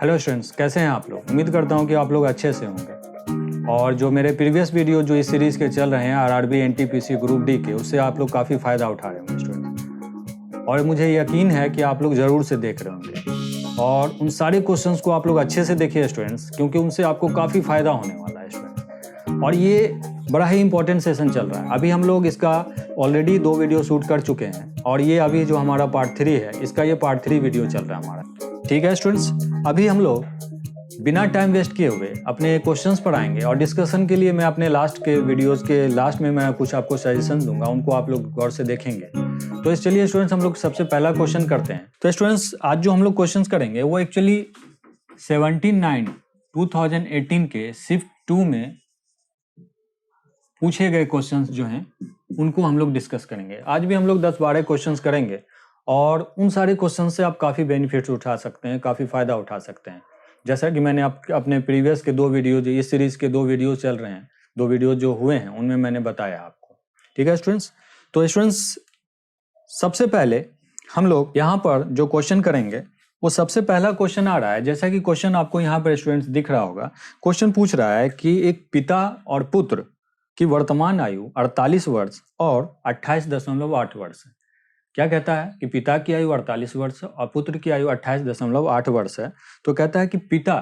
Hello students, कैसे हैं आप लोग। उम्मीद करता हूं कि आप लोग अच्छे से होंगे। और जो मेरे प्रीवियस वीडियो जो इस सीरीज़ के चल रहे हैं आरआरबी एनटीपीसी ग्रुप डी के, उससे आप लोग काफ़ी फ़ायदा उठा रहे होंगे स्टूडेंट। और मुझे यकीन है कि आप लोग ज़रूर से देख रहे होंगे और उन सारे क्वेश्चंस को आप लोग अच्छे से देखिए स्टूडेंट्स, क्योंकि उनसे आपको काफ़ी फ़ायदा होने वाला है स्टूडेंट। और ये बड़ा ही इंपॉर्टेंट सेशन चल रहा है। अभी हम लोग इसका ऑलरेडी 2 वीडियो शूट कर चुके हैं और ये अभी जो हमारा पार्ट 3 है, इसका ये पार्ट 3 वीडियो चल रहा है हमारा। ठीक है स्टूडेंट्स, अभी हम लोग बिना टाइम वेस्ट किए हुए अपने क्वेश्चंस पर आएंगे और डिस्कशन के लिए मैं अपने लास्ट के वीडियोस के लास्ट में मैं कुछ आपको सजेशन दूंगा, उनको आप लोग गौर से देखेंगे। तो चलिए स्टूडेंट्स, हम लोग सबसे पहला क्वेश्चन करते हैं। तो स्टूडेंट्स, आज जो हम लोग क्वेश्चंस करेंगे वो एक्चुअली 17/9/2018 के शिफ्ट 2 में पूछे गए क्वेश्चंस जो हैं उनको हम लोग डिस्कस करेंगे। आज भी हम लोग 10-12 क्वेश्चंस करेंगे और उन सारे क्वेश्चन से आप काफ़ी बेनिफिट्स उठा सकते हैं, काफ़ी फ़ायदा उठा सकते हैं। जैसा कि मैंने अपने प्रीवियस के 2 वीडियो, जो इस सीरीज़ के 2 वीडियो चल रहे हैं, 2 वीडियो जो हुए हैं उनमें मैंने बताया आपको। ठीक है स्टूडेंट्स, तो स्टूडेंट्स सबसे पहले हम लोग यहाँ पर जो क्वेश्चन करेंगे वो सबसे पहला क्वेश्चन आ रहा है। जैसा कि क्वेश्चन आपको यहाँ पर स्टूडेंट्स दिख रहा होगा, क्वेश्चन पूछ रहा है कि एक पिता और पुत्र की वर्तमान आयु 48 वर्ष और 28.8 वर्ष है। क्या कहता है कि पिता की आयु 48 वर्ष और पुत्र की आयु 28.8 वर्ष है। तो कहता है कि पिता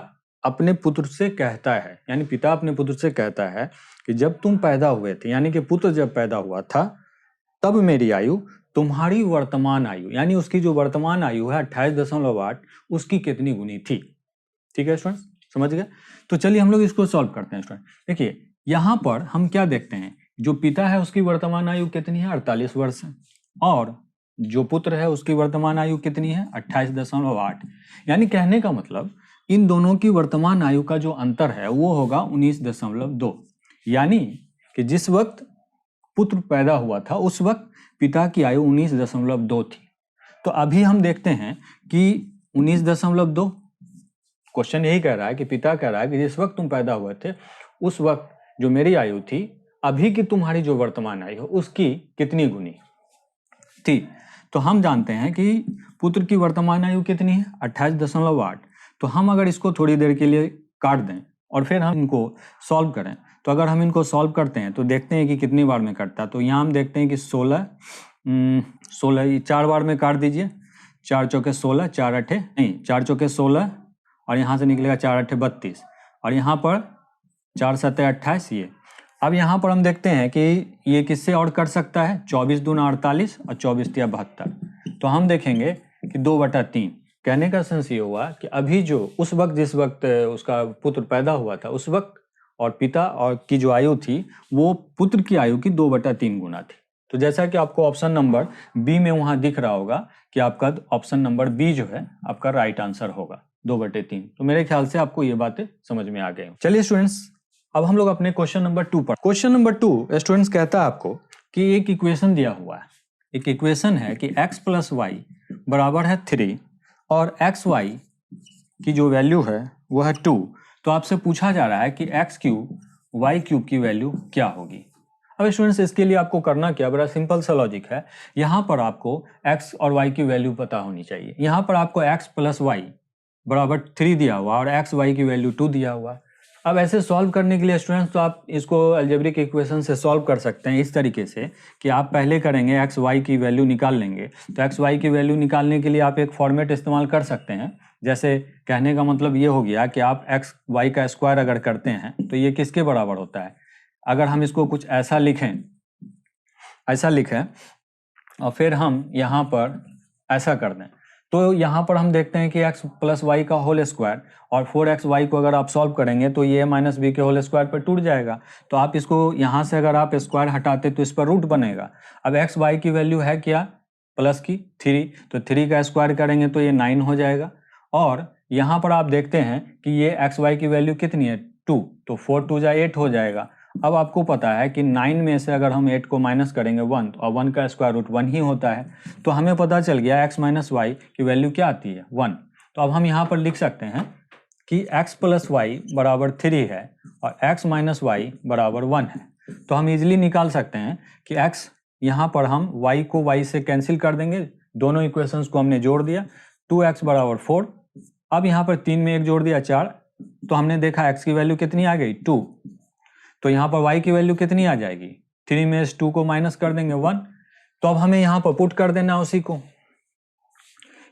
अपने पुत्र से कहता है, यानी पिता अपने पुत्र से कहता है कि जब तुम पैदा हुए थे, यानी कि पुत्र जब पैदा हुआ था, तब मेरी आयु तुम्हारी वर्तमान आयु, यानी उसकी जो वर्तमान आयु है 28.8, उसकी कितनी गुनी थी। ठीक है स्टूडेंट, समझ गए। तो चलिए हम लोग इसको सॉल्व करते हैं स्टूडेंट। देखिए यहाँ पर हम क्या देखते हैं, जो पिता है उसकी वर्तमान आयु कितनी है, 48 वर्ष है, और जो पुत्र है उसकी वर्तमान आयु कितनी है, 28.8। यानी कहने का मतलब इन दोनों की वर्तमान आयु का जो अंतर है वो होगा 19.2। यानी कि जिस वक्त पुत्र पैदा हुआ था उस वक्त पिता की आयु 19.2 थी। तो अभी हम देखते हैं कि 19.2, क्वेश्चन यही कह रहा है कि पिता कह रहा है कि जिस वक्त तुम पैदा हुए थे उस वक्त जो मेरी आयु थी, अभी की तुम्हारी जो वर्तमान आयु है उसकी कितनी गुनी थी। तो हम जानते हैं कि पुत्र की वर्तमान आयु कितनी है, 28.8। तो हम अगर इसको थोड़ी देर के लिए काट दें और फिर हम इनको सॉल्व करें, तो अगर हम इनको सॉल्व करते हैं तो देखते हैं कि कितनी बार में कटता है। तो यहाँ हम देखते हैं कि 16 4 बार में काट दीजिए। 4 चौके 16, 4 अठे नहीं 4 चौके 16 और यहाँ से निकलेगा 4 अठे 32 और यहाँ पर 4 सत्ते 28। ये अब यहाँ पर हम देखते हैं कि ये किससे और कट सकता है, 24 दूना 48 और 24 तिया 72। तो हम देखेंगे कि 2/3। कहने का सेंस ये हुआ कि अभी जो उस वक्त जिस वक्त उसका पुत्र पैदा हुआ था उस वक्त और पिता और की जो आयु थी वो पुत्र की आयु की 2/3 गुना थी। तो जैसा कि आपको ऑप्शन नंबर बी में वहाँ दिख रहा होगा कि आपका ऑप्शन नंबर बी जो है आपका राइट आंसर होगा, 2/3। तो मेरे ख्याल से आपको ये बातें समझ में आ गई। चलिए स्टूडेंट्स, अब हम लोग अपने क्वेश्चन नंबर 2 पर। क्वेश्चन नंबर 2 स्टूडेंट्स कहता है आपको कि एक इक्वेशन दिया हुआ है। एक इक्वेशन है कि x + y बराबर है 3 और xy की जो वैल्यू है वो है 2। तो आपसे पूछा जा रहा है कि x³ y³ की वैल्यू क्या होगी। अब स्टूडेंट्स इसके लिए आपको करना क्या, बड़ा सिंपल सा लॉजिक है। यहाँ पर आपको x और y की वैल्यू पता होनी चाहिए। यहाँ पर आपको x + y बराबर 3 दिया हुआ और xy की वैल्यू 2 दिया हुआ। अब ऐसे सॉल्व करने के लिए स्टूडेंट्स तो आप इसको अलजेब्रिक इक्वेशन से सॉल्व कर सकते हैं इस तरीके से कि आप पहले करेंगे एक्स वाई की वैल्यू निकाल लेंगे। तो एक्स वाई की वैल्यू निकालने के लिए आप एक फॉर्मेट इस्तेमाल कर सकते हैं। जैसे कहने का मतलब ये हो गया कि आप एक्स वाई का स्क्वायर अगर करते हैं तो ये किसके बराबर होता है। अगर हम इसको कुछ ऐसा लिखें और फिर हम यहाँ पर ऐसा कर दें, तो यहाँ पर हम देखते हैं कि x + y का होल स्क्वायर और 4xy को अगर आप सॉल्व करेंगे तो ये - b के होल स्क्वायर पर टूट जाएगा। तो आप इसको यहाँ से अगर आप स्क्वायर हटाते तो इस पर रूट बनेगा। अब x y की वैल्यू है क्या, प्लस की 3, तो 3 का स्क्वायर करेंगे तो ये 9 हो जाएगा। और यहाँ पर आप देखते हैं कि ये x y की वैल्यू कितनी है, 2, तो 4 2 जा 8 हो जाएगा। अब आपको पता है कि 9 में से अगर हम 8 को माइनस करेंगे 1, और 1 का स्क्वायर रूट 1 ही होता है। तो हमें पता चल गया x - y की वैल्यू क्या आती है, 1। तो अब हम यहाँ पर लिख सकते हैं कि x + y बराबर 3 है और x - y बराबर 1 है। तो हम इजीली निकाल सकते हैं कि x, यहाँ पर हम y को y से कैंसिल कर देंगे, दोनों इक्वेशंस को हमने जोड़ दिया। 2x = 4 अब यहाँ पर 3 में 1 जोड़ दिया 4, तो हमने देखा x की वैल्यू कितनी आ गई 2, तो यहाँ पर y की वैल्यू कितनी आ जाएगी 3 में इस 2 को माइनस कर देंगे 1, तो अब हमें यहाँ पर पुट कर देना उसी को।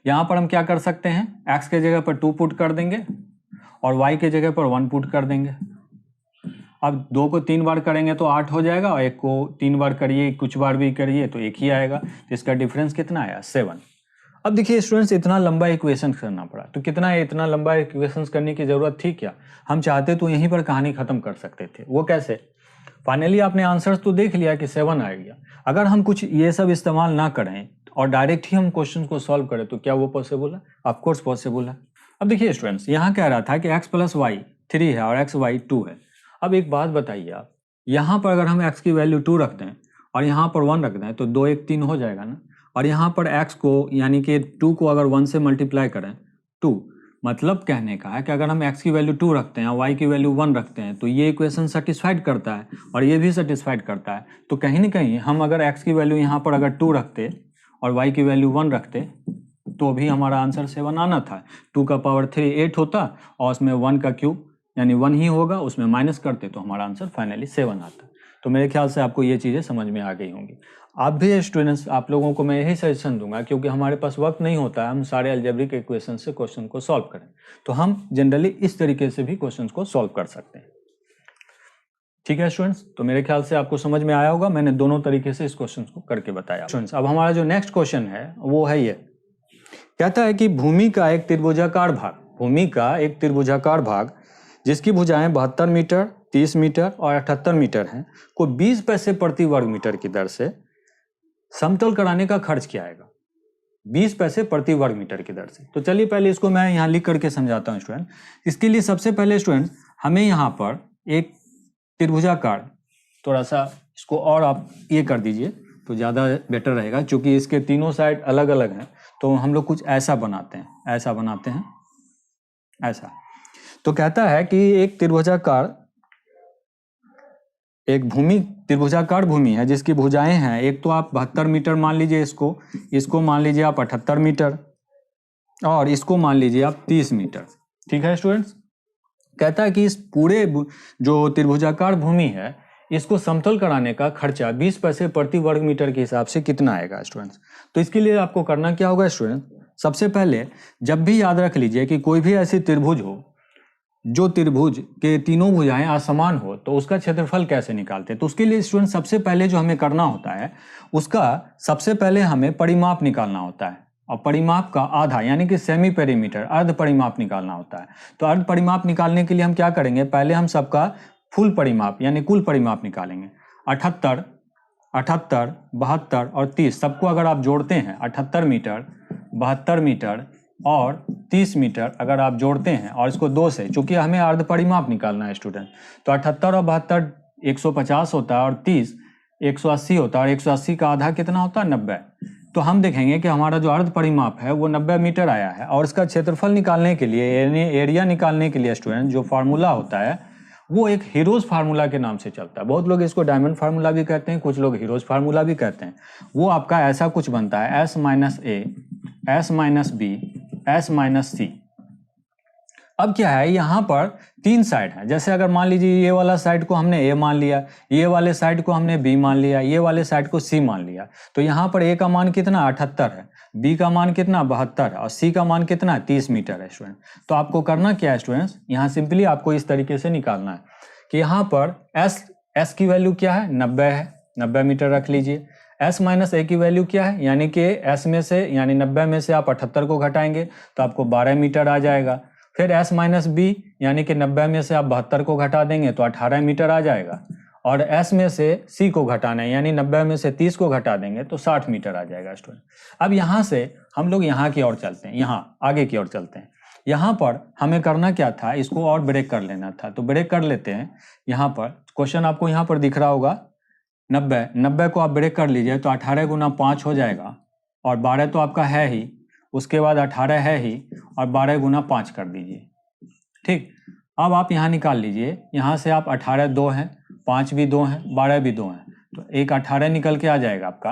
यहाँ पर हम क्या कर सकते हैं, x के जगह पर 2 पुट कर देंगे और y के जगह पर 1 पुट कर देंगे। अब 2 को 3 बार करेंगे तो 8 हो जाएगा और 1 को 3 बार करिए, कुछ बार भी करिए तो 1 ही आएगा, तो इसका डिफरेंस कितना आया 7। अब देखिए स्टूडेंट्स, इतना लंबा इक्वेशन करना पड़ा, तो कितना है, इतना लंबा इक्वेशन करने की जरूरत थी क्या? हम चाहते तो यहीं पर कहानी खत्म कर सकते थे। वो कैसे? फाइनली आपने आंसर्स तो देख लिया कि 7 आ गया। अगर हम कुछ ये सब इस्तेमाल ना करें और डायरेक्ट ही हम क्वेश्चन को सॉल्व करें तो क्या वो पॉसिबल है? ऑफ कोर्स पॉसिबल है। अब देखिए स्टूडेंट्स, यहाँ कह रहा था कि x + y 3 है और xy 2 है। अब एक बात बताइए आप, यहाँ पर अगर हम x की वैल्यू 2 रख दें और यहाँ पर 1 रख दें तो 2 1 3 हो जाएगा ना, और यहाँ पर x को यानी कि 2 को अगर 1 से मल्टीप्लाई करें 2, मतलब कहने का है कि अगर हम x की वैल्यू 2 रखते हैं और y की वैल्यू 1 रखते हैं तो ये इक्वेशन सेटिस्फाइड करता है और ये भी सेटिस्फाइड करता है। तो कहीं ना कहीं हम अगर x की वैल्यू यहाँ पर अगर 2 रखते और y की वैल्यू 1 रखते तो भी हमारा आंसर 7 आना था। 2 का पावर 3 8 होता और उसमें 1 का क्यूब यानी 1 ही होगा, उसमें माइनस करते तो हमारा आंसर फाइनली 7 आता। तो मेरे ख्याल से आपको ये चीज़ें समझ में आ गई होंगी। आप भी स्टूडेंट्स, आप लोगों को मैं यही सजेशन दूंगा, क्योंकि हमारे पास वक्त नहीं होता है हम सारे अलजेब्रिक इक्वेशन से क्वेश्चन को सॉल्व करें, तो हम जनरली इस तरीके से भी क्वेश्चन को सॉल्व कर सकते हैं। ठीक है स्टूडेंट्स, तो मेरे ख्याल से आपको समझ में आया होगा, मैंने दोनों तरीके से इस क्वेश्चन को करके बताया। स्टूडेंट्स, अब हमारा जो नेक्स्ट क्वेश्चन है वो है ये, कहता है कि भूमि का एक त्रिभुजाकार भाग जिसकी भुजाएं 72 मीटर, 30 मीटर और 78 मीटर हैं, को 20 पैसे प्रति वर्ग मीटर की दर से समतल कराने का खर्च क्या आएगा? 20 पैसे प्रति वर्ग मीटर की दर से। तो चलिए पहले इसको मैं यहाँ लिख करके समझाता हूँ स्टूडेंट। इसके लिए सबसे पहले स्टूडेंट हमें यहाँ पर एक त्रिभुजाकार, थोड़ा सा इसको और आप ये कर दीजिए तो ज़्यादा बेटर रहेगा, क्योंकि इसके तीनों साइड अलग अलग हैं। तो हम लोग कुछ ऐसा बनाते हैं, ऐसा। तो कहता है कि एक त्रिभुजाकार भूमि है जिसकी भुजाएं हैं, एक तो आप 72 मीटर मान लीजिए, इसको मान लीजिए आप 78 मीटर और इसको मान लीजिए आप 30 मीटर। ठीक है स्टूडेंट्स, कहता है कि इस पूरे जो त्रिभुजाकार भूमि है इसको समतल कराने का खर्चा 20 पैसे प्रति वर्ग मीटर के हिसाब से कितना आएगा स्टूडेंट्स? तो इसके लिए आपको करना क्या होगा स्टूडेंट, सबसे पहले जब भी याद रख लीजिए कि कोई भी ऐसी त्रिभुज हो जो त्रिभुज के तीनों भुजाएं असमान हो तो उसका क्षेत्रफल कैसे निकालते हैं। तो उसके लिए स्टूडेंट सबसे पहले जो हमें करना होता है, उसका सबसे पहले हमें परिमाप निकालना होता है, और परिमाप का आधा यानी कि सेमी पेरीमीटर अर्ध परिमाप निकालना होता है। तो अर्ध परिमाप निकालने के लिए हम क्या करेंगे, पहले हम सबका फुल परिमाप यानी कुल परिमाप निकालेंगे। 78, 72 और 30 सबको अगर आप जोड़ते हैं, 78 मीटर, 72 मीटर और 30 मीटर अगर आप जोड़ते हैं और इसको 2 से, चूंकि हमें अर्ध परिमाप निकालना है स्टूडेंट, तो 78 और 72 150 होता है और 30 180 होता है और 180 का आधा कितना होता है 90। तो हम देखेंगे कि हमारा जो अर्ध परिमाप है वो 90 मीटर आया है। और इसका क्षेत्रफल निकालने के लिए, एरिया निकालने के लिए स्टूडेंट जो फार्मूला होता है वो एक हीरोज फार्मूला के नाम से चलता है। बहुत लोग इसको डायमंड फार्मूला भी कहते हैं, कुछ लोग हीरोज फार्मूला भी कहते हैं। वो आपका ऐसा कुछ बनता है, S - A, S - B, S - C। अब क्या है, यहाँ पर 3 साइड है। जैसे अगर मान लीजिए ये वाला साइड को हमने A मान लिया, ये वाले साइड को हमने B मान लिया, ये वाले साइड को C मान लिया, तो यहाँ पर A का मान कितना 78 है, B का मान कितना 72 है और C का मान कितना 30 मीटर है स्टूडेंट। तो आपको करना क्या है स्टूडेंट्स, यहाँ सिंपली आपको इस तरीके से निकालना है कि यहाँ पर S की वैल्यू क्या है 90 है, 90 मीटर रख लीजिए। S - A की वैल्यू क्या है, यानी कि S में से यानी 90 में से आप 78 को घटाएंगे तो आपको 12 मीटर आ जाएगा। फिर S - B यानी कि 90 में से आप 72 को घटा देंगे तो 18 मीटर आ जाएगा। और S में से C को घटाना है, यानी 90 में से 30 को घटा देंगे तो 60 मीटर आ जाएगा स्टूडेंट। अब यहाँ से हम लोग यहाँ की ओर चलते हैं, यहाँ आगे की ओर चलते हैं। यहाँ पर हमें करना क्या था, इसको और ब्रेक कर लेना था, तो ब्रेक कर लेते हैं। यहाँ पर क्वेश्चन आपको यहाँ पर दिख रहा होगा 90 को आप ब्रेक कर लीजिए तो 18 गुना 5 हो जाएगा और 12 तो आपका है ही, उसके बाद 18 है ही और 12 गुना 5 कर दीजिए। ठीक, अब आप यहाँ निकाल लीजिए, यहाँ से आप 18 2 हैं, 5 भी 2 हैं, 12 भी 2 हैं, तो एक 18 निकल के आ जाएगा आपका।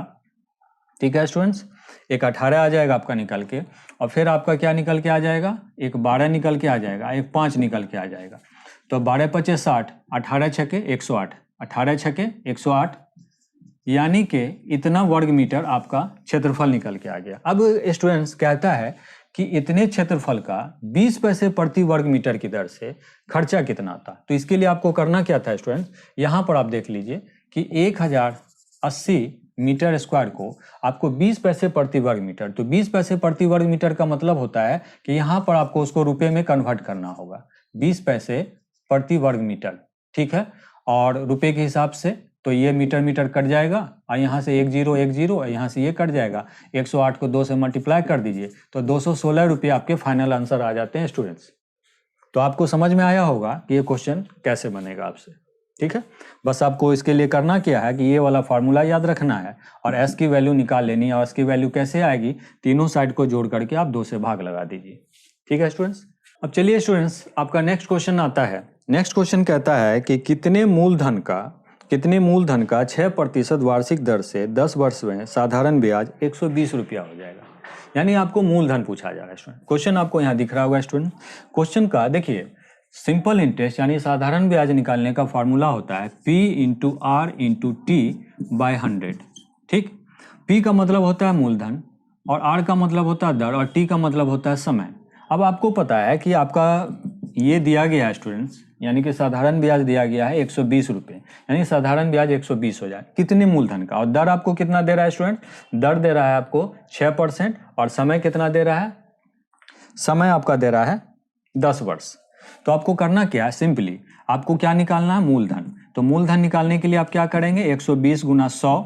ठीक है स्टूडेंट्स, एक 18 आ जाएगा आपका निकल के, और फिर आपका क्या निकल के आ जाएगा, एक 12 निकल के आ जाएगा, एक 5 निकल के आ जाएगा। तो 12 × 5 = 60, 18 × 6 = 108, 18 × 6 = 108, यानी कि इतना वर्ग मीटर आपका क्षेत्रफल निकल के आ गया। अब स्टूडेंट्स कहता है कि इतने क्षेत्रफल का 20 पैसे प्रति वर्ग मीटर की दर से खर्चा कितना था। तो इसके लिए आपको करना क्या था स्टूडेंट्स, यहाँ पर आप देख लीजिए कि 1080 मीटर स्क्वायर को आपको 20 पैसे प्रति वर्ग मीटर, तो 20 पैसे प्रति वर्ग मीटर का मतलब होता है कि यहाँ पर आपको उसको रुपए में कन्वर्ट करना होगा, 20 पैसे प्रति वर्ग मीटर, ठीक है। और रुपए के हिसाब से तो ये मीटर मीटर कट जाएगा, और यहाँ से 10 10, और यहाँ से ये कट जाएगा, 108 को 2 से मल्टीप्लाई कर दीजिए तो 216 रुपये आपके फाइनल आंसर आ जाते हैं स्टूडेंट्स। तो आपको समझ में आया होगा कि ये क्वेश्चन कैसे बनेगा आपसे, ठीक है। बस आपको इसके लिए करना क्या है कि ये वाला फार्मूला याद रखना है और एस की वैल्यू निकाल लेनी है। और एस की वैल्यू कैसे आएगी, तीनों साइड को जोड़ करके आप 2 से भाग लगा दीजिए, ठीक है स्टूडेंट्स। अब चलिए स्टूडेंट्स, आपका नेक्स्ट क्वेश्चन आता है। नेक्स्ट क्वेश्चन कहता है कि कितने मूलधन का 6% वार्षिक दर से 10 वर्ष में साधारण ब्याज 120 रुपया हो जाएगा। यानी आपको मूलधन पूछा जा रहा है स्टूडेंट। क्वेश्चन आपको यहाँ दिख रहा होगा स्टूडेंट। क्वेश्चन का देखिए, सिंपल इंटरेस्ट यानी साधारण ब्याज निकालने का फॉर्मूला होता है P × R × T/100, ठीक। P का मतलब होता है मूलधन, और R का मतलब होता है दर, और T का मतलब होता है समय। अब आपको पता है कि आपका ये दिया गया है स्टूडेंट्स, यानी कि साधारण ब्याज दिया गया है 120 रुपये, यानी साधारण ब्याज 120 हो जाए कितने मूलधन का, और दर आपको कितना दे रहा है स्टूडेंट, दर दे रहा है आपको 6%, और समय कितना दे रहा है, समय आपका दे रहा है 10 वर्ष। तो आपको करना क्या है, सिंपली आपको क्या निकालना है, मूलधन। तो मूलधन निकालने के लिए आप क्या करेंगे, 120 × 100।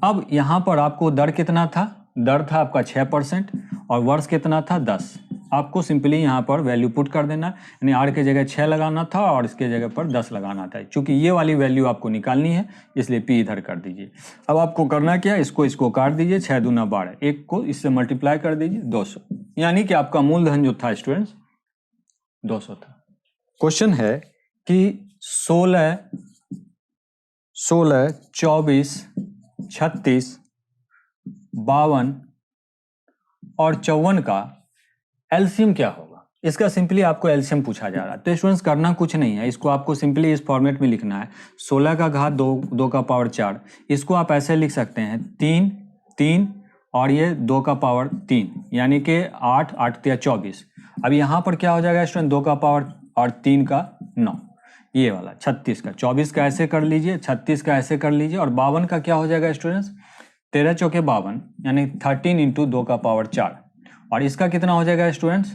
अब यहाँ पर आपको दर कितना था, दर था आपका 6%, और वर्ष कितना था 10। आपको सिंपली यहाँ पर वैल्यू पुट कर देना, यानी R के जगह 6 लगाना था और इसके जगह पर 10 लगाना था। चूंकि ये वाली वैल्यू आपको निकालनी है इसलिए P इधर कर दीजिए। अब आपको करना क्या है, इसको काट दीजिए, 6 दूना 12, एक को इससे मल्टीप्लाई कर दीजिए 200, यानी कि आपका मूलधन जो था स्टूडेंट्स 200 था। क्वेश्चन है कि 16, 24, 36, 52 और 54 का एलसीएम क्या होगा। इसका सिंपली आपको एलसीएम पूछा जा रहा है। तो स्टूडेंट्स करना कुछ नहीं है, इसको आपको सिंपली इस फॉर्मेट में लिखना है, 16 का घात 2 का पावर 4। इसको आप ऐसे लिख सकते हैं 3 3 और ये 2 का पावर 3, यानी कि 8 8 × 24। अब यहाँ पर क्या हो जाएगा स्टूडेंट, 2 का पावर और 3 का 9, ये वाला 36 का, 24 का ऐसे कर लीजिए, 36 का ऐसे कर लीजिए, और 52 का क्या हो जाएगा स्टूडेंट्स, 13 × 4 = 52, यानी 13 × 2 का पावर 4। और इसका कितना हो जाएगा स्टूडेंट्स,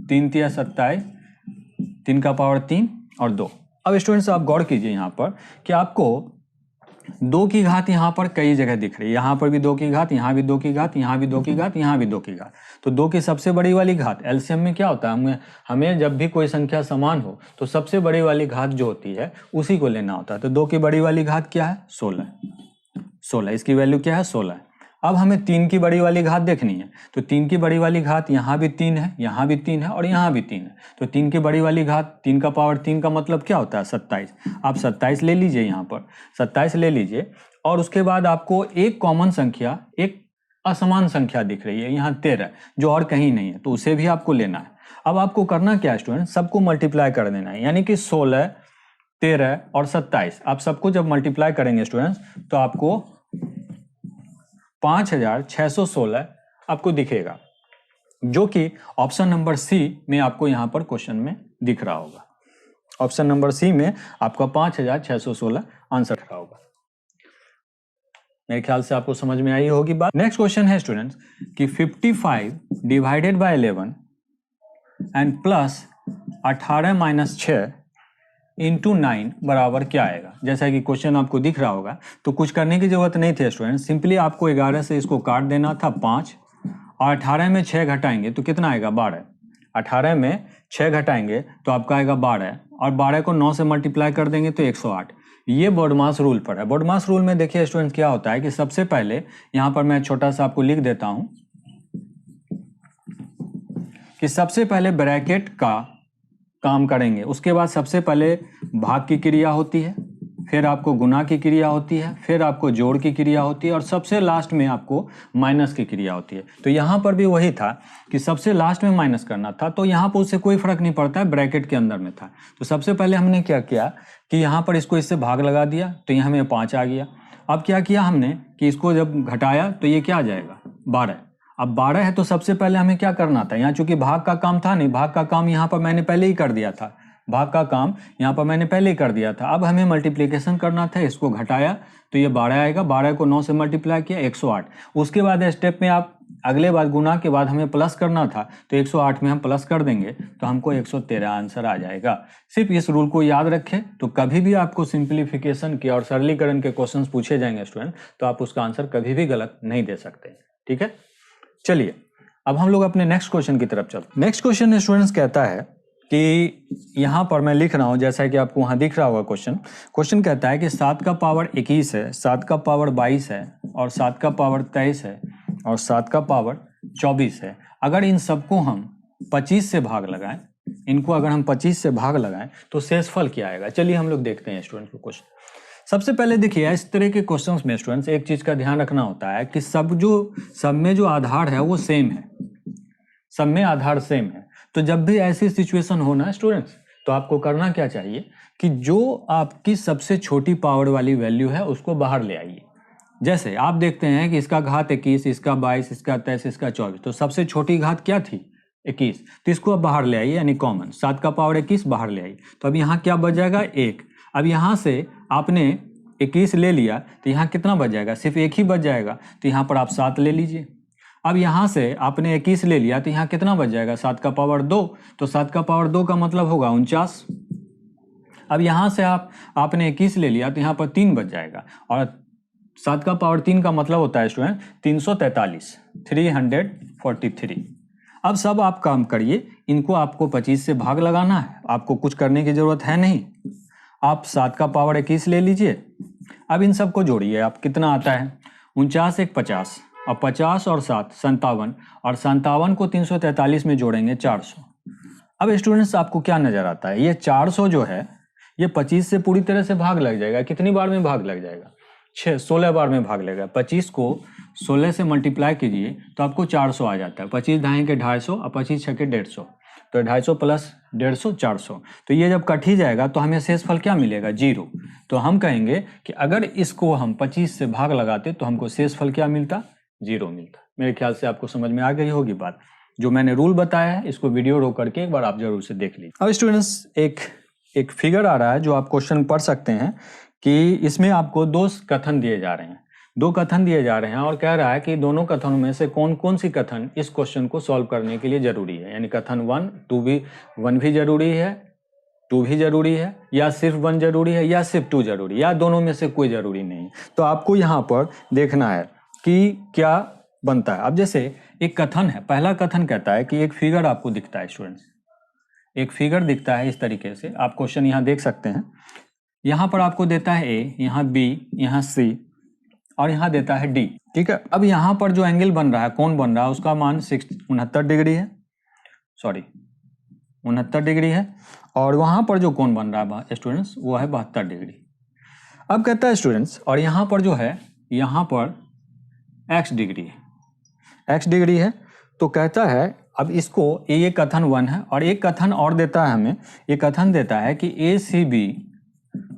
3 × 3 = 27, 3 का पावर 3 और 2। अब स्टूडेंट्स आप गौर कीजिए यहाँ पर कि आपको 2 की घात यहाँ पर कई जगह दिख रही है, यहाँ पर भी 2 की घात, यहाँ भी 2 की घात, यहाँ भी 2 की घात, यहाँ भी 2 की घात। तो 2 की सबसे बड़ी वाली घात एलसीएम में क्या होता है, हमें जब भी कोई संख्या समान हो तो सबसे बड़ी वाली घात जो होती है उसी को लेना होता है। तो 2 की बड़ी वाली घात क्या है, 16, इसकी वैल्यू क्या है, 16। अब हमें 3 की बड़ी वाली घात देखनी है, तो 3 की बड़ी वाली घात यहाँ भी 3 है, यहाँ भी 3 है और यहाँ भी 3 है। तो 3 की बड़ी वाली घात 3 का पावर 3 का मतलब क्या होता है, 27। आप 27 ले लीजिए, यहाँ पर 27 ले लीजिए, और उसके बाद आपको एक कॉमन संख्या, एक असमान संख्या दिख रही है यहाँ 13, जो और कहीं नहीं है, तो उसे भी आपको लेना है। अब आपको करना क्या है स्टूडेंट, सबको मल्टीप्लाई कर देना है, यानी कि 16, 13 और 27, आप सबको जब मल्टीप्लाई करेंगे स्टूडेंट्स तो आपको 5616 आपको दिखेगा, जो कि ऑप्शन नंबर सी में आपको यहाँ पर क्वेश्चन में दिख रहा होगा। ऑप्शन नंबर सी में आपका 5616 आंसर रहा होगा। मेरे ख्याल से आपको समझ में आई होगी बात। नेक्स्ट क्वेश्चन है स्टूडेंट्स कि 55 / 11 एंड प्लस 18 - 6 × 9 बराबर क्या आएगा। जैसा कि क्वेश्चन आपको दिख रहा होगा, तो कुछ करने की जरूरत नहीं थी स्टूडेंट, सिंपली आपको 11 से इसको काट देना था 5, और 18 में 6 घटाएंगे तो कितना आएगा, 12। 18 में 6 घटाएंगे तो आपका आएगा 12, और 12 को 9 से मल्टीप्लाई कर देंगे तो 108। ये बोडमास रूल पर है। बोडमास रूल में देखिए स्टूडेंट क्या होता है कि सबसे पहले यहाँ पर मैं छोटा सा आपको लिख देता हूँ कि सबसे पहले ब्रैकेट का काम करेंगे, उसके बाद सबसे पहले भाग की क्रिया होती है, फिर आपको गुना की क्रिया होती है, फिर आपको जोड़ की क्रिया होती है और सबसे लास्ट में आपको माइनस की क्रिया होती है। तो यहाँ पर भी वही था कि सबसे लास्ट में माइनस करना था, तो यहाँ पर उससे कोई फर्क नहीं पड़ता है, ब्रैकेट के अंदर में था। तो सबसे पहले हमने क्या किया कि यहाँ पर इसको इससे भाग लगा दिया, तो यहाँ हमें 5 आ गया। अब क्या किया हमने कि इसको जब घटाया तो ये क्या आ जाएगा 12। अब 12 है तो सबसे पहले हमें क्या करना था, यहाँ चूंकि भाग का काम था नहीं, भाग का काम यहाँ पर मैंने पहले ही कर दिया था, भाग का काम यहाँ पर मैंने पहले ही कर दिया था। अब हमें मल्टीप्लिकेशन करना था, इसको घटाया तो ये 12 आएगा, 12 को 9 से मल्टीप्लाई किया 108। उसके बाद स्टेप में आप अगले बार गुना के बाद हमें प्लस करना था, तो 108 में हम प्लस कर देंगे तो हमको 113 आंसर आ जाएगा। सिर्फ इस रूल को याद रखें, तो कभी भी आपको सिंप्लीफिकेशन के और सरलीकरण के क्वेश्चंस पूछे जाएंगे स्टूडेंट, तो आप उसका आंसर कभी भी गलत नहीं दे सकते। ठीक है, चलिए अब हम लोग अपने नेक्स्ट क्वेश्चन की तरफ चलते। नेक्स्ट क्वेश्चन स्टूडेंट्स कहता है कि यहाँ पर मैं लिख रहा हूँ जैसा कि आपको वहाँ दिख रहा होगा क्वेश्चन कहता है कि 7 का पावर 21 है, 7 का पावर 22 है और 7 का पावर 23 है और 7 का पावर 24 है। अगर इन सबको हम 25 से भाग लगाएं, इनको अगर हम 25 से भाग लगाएं तो शेषफल क्या आएगा। चलिए हम लोग देखते हैं स्टूडेंट्स को क्वेश्चन। सबसे पहले देखिए, इस तरह के क्वेश्चंस में स्टूडेंट्स एक चीज का ध्यान रखना होता है कि सब में जो आधार है वो सेम है, सब में आधार सेम है। तो जब भी ऐसी सिचुएशन हो ना स्टूडेंट्स, तो आपको करना क्या चाहिए कि जो आपकी सबसे छोटी पावर वाली वैल्यू है उसको बाहर ले आइए। जैसे आप देखते हैं कि इसका घात 21, इसका 22, इसका 23, इसका 24, तो सबसे छोटी घात क्या थी 21, तो इसको अब बाहर ले आइए, यानी कॉमन 7 का पावर 21 बाहर ले आइए। तो अब यहाँ क्या बच जाएगा 1। अब यहाँ से आपने 21 ले लिया तो यहाँ कितना बच जाएगा, सिर्फ 1 ही बच जाएगा, तो यहाँ पर आप 7 ले लीजिए। अब यहाँ से आपने 21 ले लिया तो यहाँ कितना बच जाएगा 7 का पावर 2, तो 7 का पावर 2 का मतलब होगा 49। अब यहाँ से आपने 21 ले लिया तो यहाँ पर 3 बच जाएगा और 7 का पावर 3 का मतलब होता है स्टूडेंट 343, 343। अब सब आप काम करिए, इनको आपको 25 से भाग लगाना है, आपको कुछ करने की जरूरत है नहीं। आप 7 का पावर 21 ले लीजिए। अब इन सबको जोड़िए, आप कितना आता है 49 एक 50 और 50 और 7 57 और 57 को 343 में जोड़ेंगे 400। अब स्टूडेंट्स आपको क्या नजर आता है, ये 400 जो है ये 25 से पूरी तरह से भाग लग जाएगा। कितनी बार में भाग लग जाएगा 16 बार में भाग लगेगा। 25 को 16 से मल्टीप्लाई कीजिए तो आपको 400 आ जाता है। 25 ढाई के 250 और 25 छके 150, तो 250 प्लस 150 400। तो ये जब कट ही जाएगा तो हमें शेषफल क्या मिलेगा 0। तो हम कहेंगे कि अगर इसको हम 25 से भाग लगाते तो हमको शेषफल क्या मिलता 0 मिलता। मेरे ख्याल से आपको समझ में आ गई होगी बात। जो मैंने रूल बताया है इसको वीडियो रोक करके एक बार आप जरूर से देख लीजिए। अब स्टूडेंट्स एक फिगर आ रहा है जो आप क्वेश्चन पढ़ सकते हैं कि इसमें आपको 2 कथन दिए जा रहे हैं, 2 कथन दिए जा रहे हैं और कह रहा है कि दोनों कथनों में से कौन कौन सी कथन इस क्वेश्चन को सॉल्व करने के लिए जरूरी है। यानी कथन 1 भी जरूरी है, 2 भी जरूरी है, या सिर्फ 1 जरूरी है, या सिर्फ 2 जरूरी है, या दोनों में से कोई जरूरी नहीं। तो आपको यहाँ पर देखना है कि क्या बनता है। अब जैसे एक कथन है, पहला कथन कहता है कि एक फिगर आपको दिखता है स्टूडेंट्स, एक फिगर दिखता है इस तरीके से। आप क्वेश्चन यहाँ देख सकते हैं, यहाँ पर आपको देता है A, यहाँ B, यहाँ C और यहाँ देता है D। ठीक है, अब यहाँ पर जो एंगल बन रहा है, कोण बन रहा है, उसका मान 69 डिग्री है, 69 डिग्री है। और वहाँ पर जो कोण बन रहा है स्टूडेंट्स वो है 72 डिग्री। अब कहता है स्टूडेंट्स, और यहाँ पर जो है यहाँ पर x डिग्री है, x डिग्री है। तो कहता है अब इसको ये कथन 1 है और एक कथन और देता है हमें, ये कथन देता है कि ACB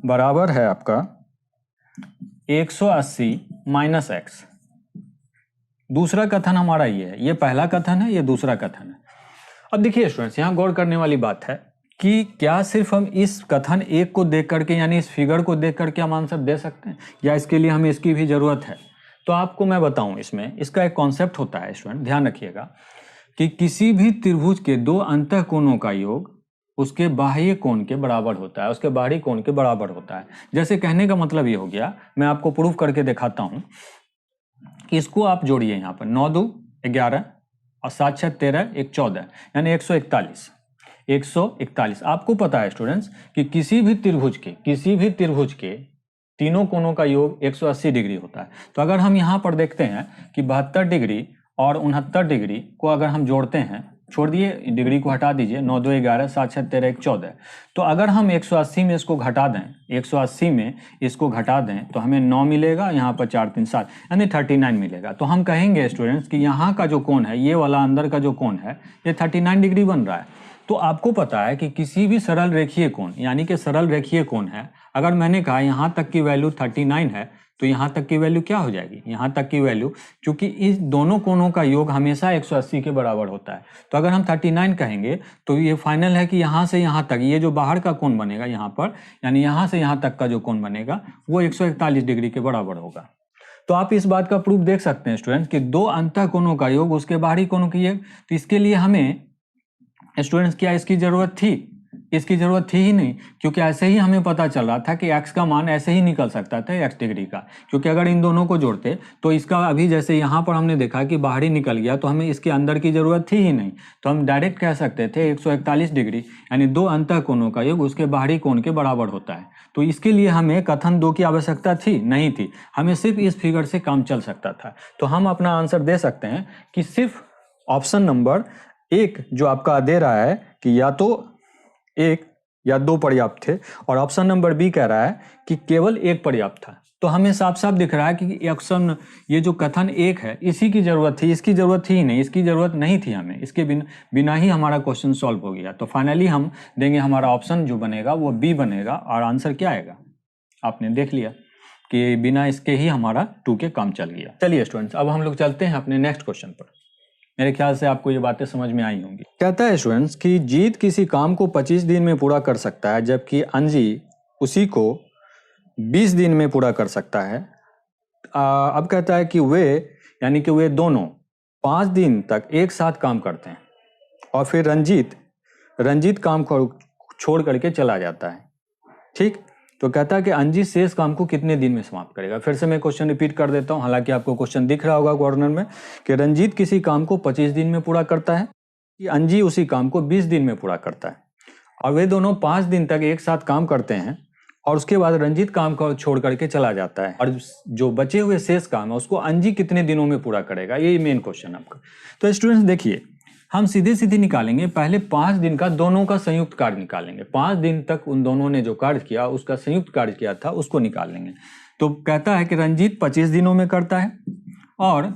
बराबर है आपका 180 माइनस x। दूसरा कथन हमारा ये है, ये पहला कथन है, ये दूसरा कथन है। अब देखिए स्टूडेंट्स, यहाँ गौर करने वाली बात है कि क्या सिर्फ हम इस कथन 1 को देख करके, यानी इस फिगर को देख करके हम आंसर दे सकते हैं, या इसके लिए हमें इसकी भी जरूरत है। तो आपको मैं बताऊं, इसमें इसका एक कॉन्सेप्ट होता है स्टूडेंट, ध्यान रखिएगा कि किसी भी त्रिभुज के 2 अंतः कोणों का योग उसके बाह्य कोण के बराबर होता है, उसके बाहरी कोण के बराबर होता है। जैसे कहने का मतलब ये हो गया, मैं आपको प्रूफ करके दिखाता हूं कि इसको आप जोड़िए, यहाँ पर 9 2 11 और 7 6 13 1 14, यानी 141। 141 आपको पता है स्टूडेंट्स कि किसी भी त्रिभुज के तीनों कोणों का योग 180 डिग्री होता है। तो अगर हम यहाँ पर देखते हैं कि 72 डिग्री और 69 डिग्री को अगर हम जोड़ते हैं छोड़ दिए, डिग्री को हटा दीजिए, 9 2 11, 7 6 13 1 14। तो अगर हम 180 में इसको घटा दें, 180 में इसको घटा दें तो हमें 9 मिलेगा, यहाँ पर 4 3 7 यानी 39 मिलेगा। तो हम कहेंगे स्टूडेंट्स कि यहाँ का जो कोण है, ये वाला अंदर का जो कोण है, ये 39 डिग्री बन रहा है। तो आपको पता है कि किसी भी सरल रेखीय कोण, यानी कि सरल रेखीय कोण है, अगर मैंने कहा यहाँ तक की वैल्यू 39 है तो यहाँ तक की वैल्यू क्या हो जाएगी, यहाँ तक की वैल्यू, क्योंकि इस दोनों कोणों का योग हमेशा 180 के बराबर होता है। तो अगर हम 39 कहेंगे तो ये फाइनल है कि यहाँ से यहाँ तक, ये जो बाहर का कोण बनेगा यहाँ पर, यानी यहाँ से यहाँ तक का जो कोण बनेगा वो 141 डिग्री के बराबर होगा। तो आप इस बात का प्रूफ देख सकते हैं स्टूडेंट कि दो अंतः कोणों का योग उसके बाहरी कोणों की योग। तो इसके लिए हमें स्टूडेंट्स क्या इसकी जरूरत थी? इसकी जरूरत थी ही नहीं, क्योंकि ऐसे ही हमें पता चल रहा था कि x का मान ऐसे ही निकल सकता था x डिग्री का, क्योंकि अगर इन दोनों को जोड़ते तो इसका अभी जैसे यहाँ पर हमने देखा कि बाहरी निकल गया तो हमें इसके अंदर की जरूरत थी ही नहीं। तो हम डायरेक्ट कह सकते थे 141 डिग्री यानी दो अंतः कोणों का योग उसके बाहरी कोण के बराबर होता है। तो इसके लिए हमें कथन 2 की आवश्यकता थी नहीं थी, हमें सिर्फ इस फिगर से काम चल सकता था। तो हम अपना आंसर दे सकते हैं कि सिर्फ ऑप्शन नंबर 1 जो आपका दे रहा है कि या तो 1 या 2 पर्याप्त थे, और ऑप्शन नंबर बी कह रहा है कि केवल 1 पर्याप्त था। तो हमें साफ साफ दिख रहा है कि ऑप्शन, ये जो कथन 1 है इसी की जरूरत थी, इसकी जरूरत थी ही नहीं, इसकी जरूरत नहीं थी हमें, इसके बिना ही हमारा क्वेश्चन सॉल्व हो गया। तो फाइनली हम देंगे हमारा ऑप्शन जो बनेगा वो बी बनेगा, और आंसर क्या आएगा आपने देख लिया कि बिना इसके ही हमारा 2 के काम चल गया। चलिए स्टूडेंट्स, अब हम लोग चलते हैं अपने नेक्स्ट क्वेश्चन पर। मेरे ख्याल से आपको ये बातें समझ में आई होंगी। कहता है स्टूडेंट्स कि जीत किसी काम को 25 दिन में पूरा कर सकता है, जबकि अंजी उसी को 20 दिन में पूरा कर सकता है। अब कहता है कि वे, यानी कि वे दोनों 5 दिन तक एक साथ काम करते हैं और फिर रंजीत काम को छोड़ करके चला जाता है। ठीक, तो कहता है कि अंजी शेष काम को कितने दिन में समाप्त करेगा। फिर से मैं क्वेश्चन रिपीट कर देता हूं, हालांकि आपको क्वेश्चन दिख रहा होगा कॉर्नर में, कि रंजीत किसी काम को 25 दिन में पूरा करता है, कि अंजी उसी काम को 20 दिन में पूरा करता है, और वे दोनों 5 दिन तक एक साथ काम करते हैं और उसके बाद रंजीत काम को छोड़ करके चला जाता है, और जो बचे हुए शेष काम है उसको अंजी कितने दिनों में पूरा करेगा, यही मेन क्वेश्चन आपका। तो स्टूडेंट्स देखिए, हम सीधे निकालेंगे, पहले 5 दिन का दोनों का संयुक्त कार्य निकालेंगे। 5 दिन तक उन दोनों ने जो कार्य किया उसका संयुक्त कार्य किया था उसको निकाल लेंगे। तो कहता है कि रंजीत 25 दिनों में करता है और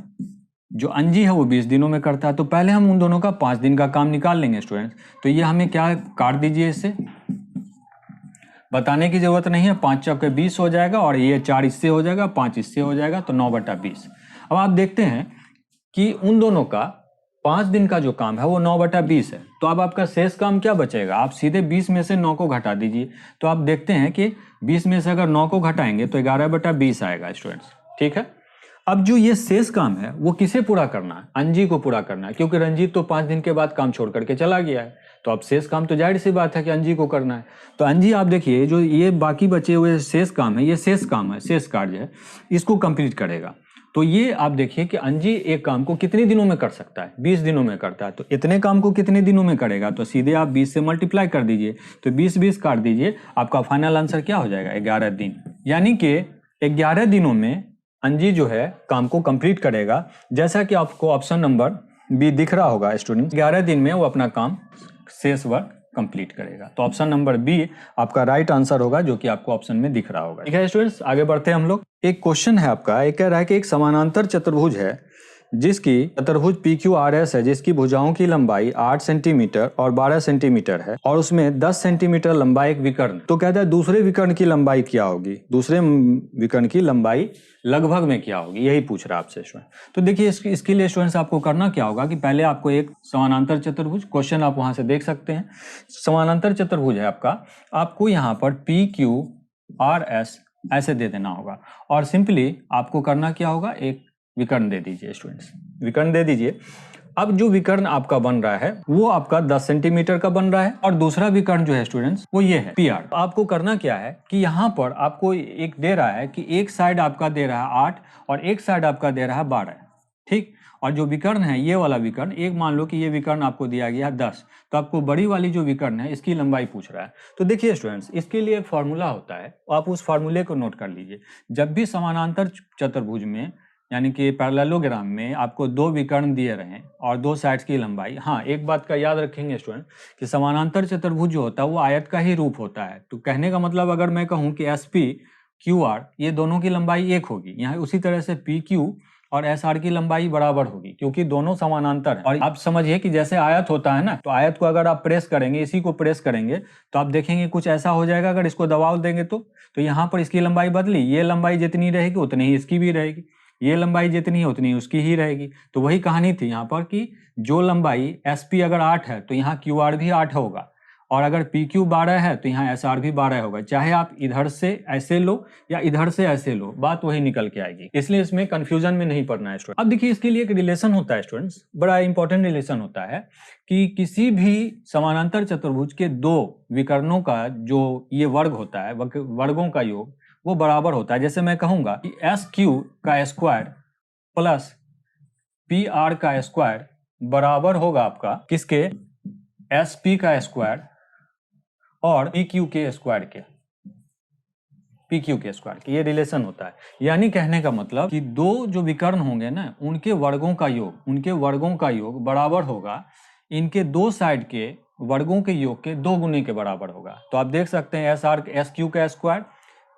जो अंजी है वो 20 दिनों में करता है। तो पहले हम उन दोनों का 5 दिन का काम निकाल लेंगे स्टूडेंट्स। तो ये हमें क्या काट दीजिए, इससे बताने की जरूरत नहीं है, 5 चौके 20 हो जाएगा और ये 4 इससे हो जाएगा, 5 इससे हो जाएगा, तो 9/20। अब आप देखते हैं कि उन दोनों का 5 दिन का जो काम है वो 9/20 है। तो अब आपका शेष काम क्या बचेगा, आप सीधे 20 में से 9 को घटा दीजिए। तो आप देखते हैं कि 20 में से अगर 9 को घटाएंगे तो 11/20 आएगा स्टूडेंट्स। ठीक है, अब जो ये शेष काम है वो किसे पूरा करना है, अंजी को पूरा करना है, क्योंकि रंजीत तो 5 दिन के बाद काम छोड़ करके चला गया है। तो अब शेष काम तो जाहिर सी बात है कि अंजी को करना है। तो अंजी आप देखिए, जो ये बाकी बचे हुए शेष काम है, ये शेष काम है, शेष कार्य है, इसको कंप्लीट करेगा। तो ये आप देखिए कि अंजी एक काम को कितने दिनों में कर सकता है, 20 दिनों में करता है। तो इतने काम को कितने दिनों में करेगा, तो सीधे आप 20 से मल्टीप्लाई कर दीजिए, तो 20 काट दीजिए, आपका फाइनल आंसर क्या हो जाएगा, 11 दिन। यानी कि 11 दिनों में अंजी जो है काम को कंप्लीट करेगा, जैसा कि आपको ऑप्शन नंबर बी दिख रहा होगा स्टूडेंट। 11 दिन में वो अपना काम शेष वर्क कंप्लीट करेगा। तो ऑप्शन नंबर बी आपका राइट आंसर होगा, जो कि आपको ऑप्शन में दिख रहा होगा। ठीक है स्टूडेंट्स, आगे बढ़ते हैं हम लोग। एक क्वेश्चन है आपका, एक कह रहा है कि एक समानांतर चतुर्भुज है जिसकी चतुर्भुज PQRS है, जिसकी भुजाओं की लंबाई 8 सेंटीमीटर और 12 सेंटीमीटर है, और उसमें 10 सेंटीमीटर लंबा एक विकर्ण। तो कहता है दूसरे विकर्ण की लंबाई क्या होगी, दूसरे विकर्ण की लंबाई लगभग में क्या होगी, यही पूछ रहा है आपसे स्टूडेंट। तो देखिए इसके लिए स्टूडेंट्स आपको करना क्या होगा कि पहले आपको एक समानांतर चतुर्भुज, क्वेश्चन आप वहां से देख सकते हैं, समानांतर चतुर्भुज है आपका, आपको यहाँ पर PQRS ऐसे दे देना होगा, और सिंपली आपको करना क्या होगा, एक विकर्ण दे दीजिए स्टूडेंट्स, विकर्ण दे दीजिए। अब जो विकर्ण आपका बन रहा है वो आपका 10 सेंटीमीटर का बन रहा है, और दूसरा विकर्ण जो है स्टूडेंट्स वो ये है PR। आपको करना क्या है कि यहाँ पर आपको एक दे रहा है कि एक साइड आपका दे रहा है 8 और एक साइड आपका दे रहा है 12। ठीक, और जो विकर्ण है ये वाला विकर्ण, एक मान लो कि ये विकर्ण आपको दिया गया 10, तो आपको बड़ी वाली जो विकर्ण है इसकी लंबाई पूछ रहा है। तो देखिए स्टूडेंट्स, इसके लिए एक फॉर्मूला होता है, आप उस फार्मूले को नोट कर लीजिए। जब भी समानांतर चतुर्भुज में यानी कि पैरेललोग्राम में आपको दो विकर्ण दिए रहे और दो साइड्स की लंबाई, हाँ एक बात का याद रखेंगे स्टूडेंट कि समानांतर चतुर्भुज जो होता है वो आयत का ही रूप होता है। तो कहने का मतलब अगर मैं कहूँ कि एस पी क्यू आर ये दोनों की लंबाई एक होगी, यहाँ उसी तरह से पी क्यू और एस आर की लंबाई बराबर होगी क्योंकि दोनों समानांतर हैं। और आप समझिए कि जैसे आयत होता है ना, तो आयत को अगर आप प्रेस करेंगे, इसी को प्रेस करेंगे तो आप देखेंगे कुछ ऐसा हो जाएगा। अगर इसको दबाव देंगे तो यहाँ पर इसकी लंबाई बदली, ये लंबाई जितनी रहेगी उतनी ही इसकी भी रहेगी, ये लंबाई जितनी है उतनी उसकी ही रहेगी। तो वही कहानी थी यहाँ पर कि जो लंबाई एस पी अगर 8 है तो यहाँ क्यू आर भी 8 होगा, और अगर पी क्यू 12 है तो यहाँ एस आर भी 12 होगा। चाहे आप इधर से ऐसे लो या इधर से ऐसे लो, बात वही निकल के आएगी। इसलिए इसमें कंफ्यूजन में नहीं पड़ना है स्टूडेंट। अब देखिए इसके लिए एक रिलेशन होता है स्टूडेंट्स, बड़ा इंपॉर्टेंट रिलेशन होता है कि किसी भी समानांतर चतुर्भुज के दो विकर्णों का जो ये वर्ग होता है, वर्गों का योग वो बराबर होता है। जैसे मैं कहूंगा कि एस क्यू का स्क्वायर प्लस पी आर का स्क्वायर बराबर होगा आपका किसके, एस पी का स्क्वायर और पी क्यू के स्क्वायर के, पी क्यू के स्क्वायर के, ये रिलेशन होता है। यानी कहने का मतलब कि दो जो विकर्ण होंगे ना उनके वर्गों का योग बराबर होगा इनके दो साइड के वर्गों के योग के 2 गुने के बराबर होगा। तो आप देख सकते हैं एस क्यू का स्क्वायर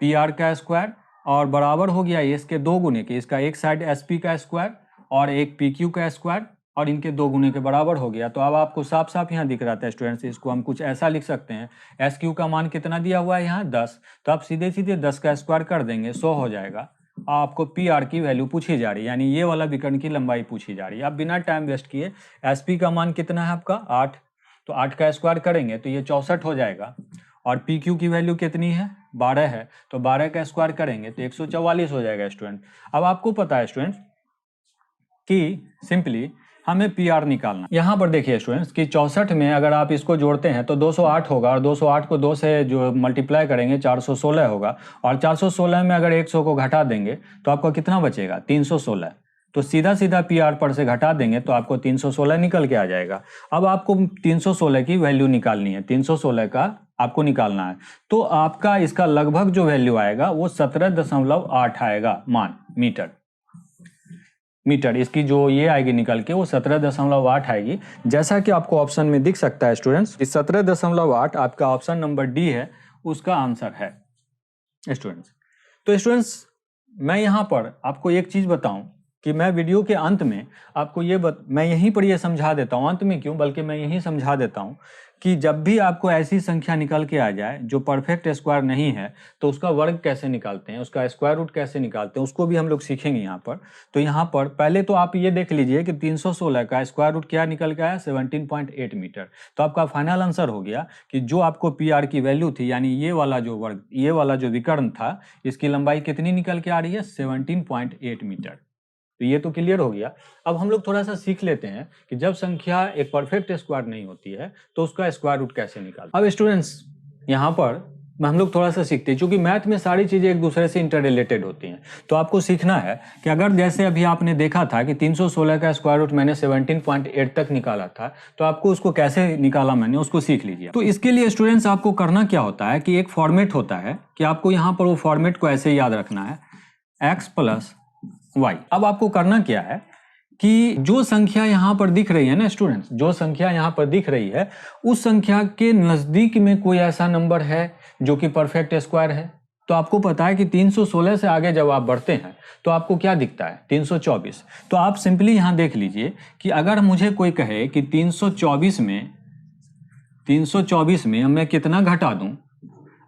पी आर का स्क्वायर और बराबर हो गया इसके 2 गुने के, इसका एक साइड एस पी का स्क्वायर और एक पी क्यू का स्क्वायर और इनके 2 गुने के बराबर हो गया। तो अब आपको साफ साफ यहाँ दिख रहा था स्टूडेंट्स, इसको हम कुछ ऐसा लिख सकते हैं, एस क्यू का मान कितना दिया हुआ है यहाँ 10, तो आप सीधे सीधे 10 का स्क्वायर कर देंगे 100 हो जाएगा। आपको पी आर की वैल्यू पूछी जा रही है, यानी ये वाला विकर्ण की लंबाई पूछी जा रही है। आप बिना टाइम वेस्ट किए एस पी का मान कितना है आपका 8, तो 8 का स्क्वायर करेंगे तो ये 64 हो जाएगा, और पी क्यू की वैल्यू कितनी है 12 है, तो 12 का स्क्वायर करेंगे तो 144 हो जाएगा स्टूडेंट। अब आपको पता है स्टूडेंट कि सिंपली हमें पी आर निकालना। यहाँ पर देखिए स्टूडेंट्स कि 64 में अगर आप इसको जोड़ते हैं तो 208 होगा, और 208 को 2 से जो मल्टीप्लाई करेंगे 416 होगा, और 416 में अगर 100 को घटा देंगे तो आपको कितना बचेगा 316। तो सीधा सीधा पी आर पर से घटा देंगे तो आपको 316 निकल के आ जाएगा। अब आपको 316 की वैल्यू निकालनी है, 316 का आपको निकालना है, तो आपका इसका लगभग जो वैल्यू आएगा वो 17.8 आएगा मान मीटर, इसकी जो ये आएगी निकल के वो 17.8 आएगी। जैसा कि आपको ऑप्शन में दिख सकता है स्टूडेंट्स, इस 17.8 आपका ऑप्शन नंबर डी है, उसका आंसर है स्टूडेंट्स। तो स्टूडेंट्स मैं यहाँ पर आपको एक चीज बताऊं कि मैं वीडियो के अंत में आपको मैं यहीं पर ये समझा देता हूँ, अंत में क्यों बल्कि मैं यहीं समझा देता हूँ कि जब भी आपको ऐसी संख्या निकल के आ जाए जो परफेक्ट स्क्वायर नहीं है तो उसका वर्ग कैसे निकालते हैं, उसका स्क्वायर रूट कैसे निकालते हैं, उसको भी हम लोग सीखेंगे यहाँ पर। तो यहाँ पर पहले तो आप ये देख लीजिए कि 316 का स्क्वायर रूट क्या निकल के आया 17.8 मीटर। तो आपका फाइनल आंसर हो गया कि जो आपको पी आर की वैल्यू थी, यानी ये वाला जो वर्ग, ये वाला जो विकर्ण था, इसकी लंबाई कितनी निकल के आ रही है 17.8 मीटर। तो ये तो क्लियर हो गया। अब हम लोग थोड़ा सा सीख लेते हैं कि जब संख्या एक परफेक्ट स्क्वायर नहीं होती है तो उसका स्क्वायर रूट कैसे निकालते हैं। अब स्टूडेंट्स यहाँ पर हम लोग थोड़ा सा सीखते हैं, क्योंकि मैथ में सारी चीजें एक दूसरे से इंटर रिलेटेड होती हैं। तो आपको सीखना है कि अगर जैसे अभी आपने देखा था कि 316 का स्क्वायर रूट मैंने 17.8 तक निकाला था, तो आपको उसको कैसे निकाला मैंने उसको सीख लीजिए। तो इसके लिए स्टूडेंट्स आपको करना क्या होता है कि एक फॉर्मेट होता है कि आपको यहाँ पर वो फॉर्मेट को ऐसे याद रखना है, x प्लस y। अब आपको करना क्या है कि जो संख्या यहाँ पर दिख रही है ना स्टूडेंट्स, जो संख्या यहाँ पर दिख रही है उस संख्या के नजदीक में कोई ऐसा नंबर है जो कि परफेक्ट स्क्वायर है। तो आपको पता है कि 316 से आगे जब आप बढ़ते हैं तो आपको क्या दिखता है 324। तो आप सिंपली यहाँ देख लीजिए कि अगर मुझे कोई कहे कि 324 में मैं कितना घटा दूं,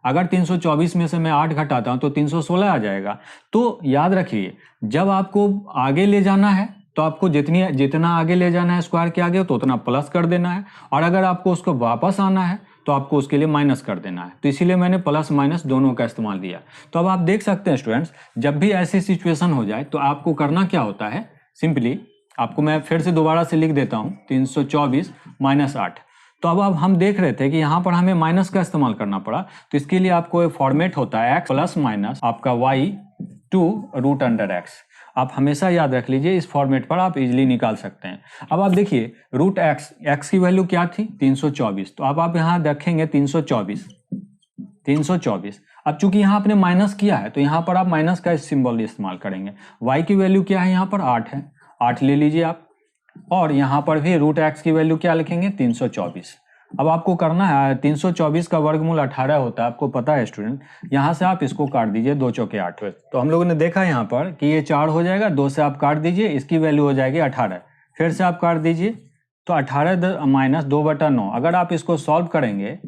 अगर 324 में से मैं 8 घटाता हूं तो 316 आ जाएगा। तो याद रखिए जब आपको आगे ले जाना है तो आपको जितना आगे ले जाना है स्क्वायर के आगे तो उतना प्लस कर देना है, और अगर आपको उसको वापस आना है तो आपको उसके लिए माइनस कर देना है। तो इसीलिए मैंने प्लस माइनस दोनों का इस्तेमाल दिया। तो अब आप देख सकते हैं स्टूडेंट्स, जब भी ऐसी सिचुएशन हो जाए तो आपको करना क्या होता है, सिंपली आपको मैं फिर से दोबारा से लिख देता हूँ 324 माइनस 8। तो अब हम देख रहे थे कि यहाँ पर हमें माइनस का इस्तेमाल करना पड़ा, तो इसके लिए आपको एक फॉर्मेट होता है x प्लस माइनस आपका y two root under x। आप हमेशा याद रख लीजिए, इस फॉर्मेट पर आप इजीली निकाल सकते हैं। अब आप देखिए रूट x की वैल्यू क्या थी 324, तो अब आप यहाँ रखेंगे 324। अब चूंकि यहाँ आपने माइनस किया है तो यहाँ पर आप माइनस का सिंबल इस्तेमाल करेंगे। y की वैल्यू क्या है यहाँ पर 8 है, 8 ले लीजिए आप। और यहाँ पर भी रूट एक्स की वैल्यू क्या लिखेंगे 324। अब आपको करना है 324 का वर्गमूल 18 होता है, आपको पता है स्टूडेंट। यहाँ से आप इसको काट दीजिए, 2 चौके 8। तो हम लोगों ने देखा यहाँ पर कि ये 4 हो जाएगा, 2 से आप काट दीजिए, इसकी वैल्यू हो जाएगी 18। फिर से आप काट दीजिए तो 18 माइनस 2/9। अगर आप इसको सॉल्व करेंगे